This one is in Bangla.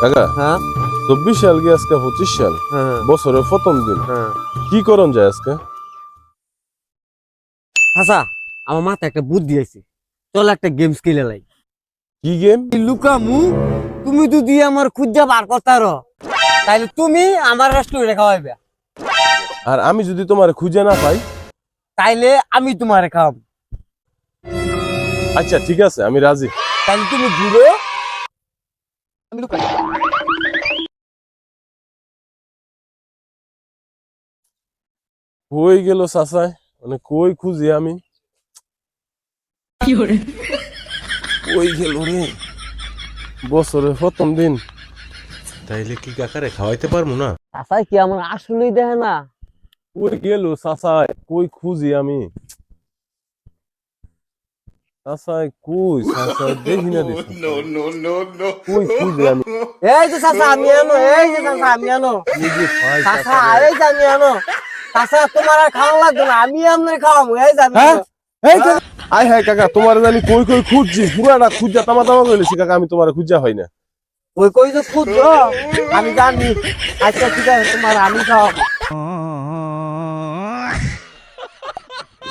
কাকা হ্যাঁ 24 সাল গিয়ে আজকে 25 সাল হ্যাঁ বছরের প্রথম দিন হ্যাঁ কি করন যায় আজকে? আচ্ছা, আমার মাথায় একটা বুদ্ধি আছে। চল একটা গেমস খেলে লাই। কি গেম? লুকামু, তুমি যদি আমার খুঁজা বার করতারো তাইলে তুমি আমার রেস্টুরেন্টে খাওয়াইবে, আর আমি যদি তোমার খুঁজে না পাই? তাইলে আমি তোমারে খাওয়াবো। আচ্ছা ঠিক আছে, আমি রাজি। তাইলে তুমি ঘুরো, আমি লুকাই। কই গেল চাচাই? মানে কই খুঁজি আমি? কই গেল রে? বছরের প্রথম দিন, তাইলে কি কাকারে খাওয়াইতে পারবো না? চাচাই কি আমার আসলেই দেখে না? কই গেল চাচাই? কই খুঁজি আমি? চাচাই কই? চাচাই দেখি না রে চাচাই। কই খুঁজি আমি? এই যে চাচা আমি আনো, এই যে চাচা আমি আনো, এই যে ভাই চাচা চাচা রে। এই যে আমি আনো। চাচা তোমার আর খাওয়া লাগবে না, আমি আপনার খাওয়াবো। এই যে আমি হ্যাঁ? আনো। এই কাকা, আয় হায় কাকা, তোমার জানি কই কই খুঁজছি, পুরাটা খুঁজা তামা তামা কইলেছি কাকা, আমি তোমার খুঁজা হয় না। ওই কই যে খুঁজছো আমি জানি। আচ্ছা ঠিক আছে, তোমার আমি খাওয়াবো।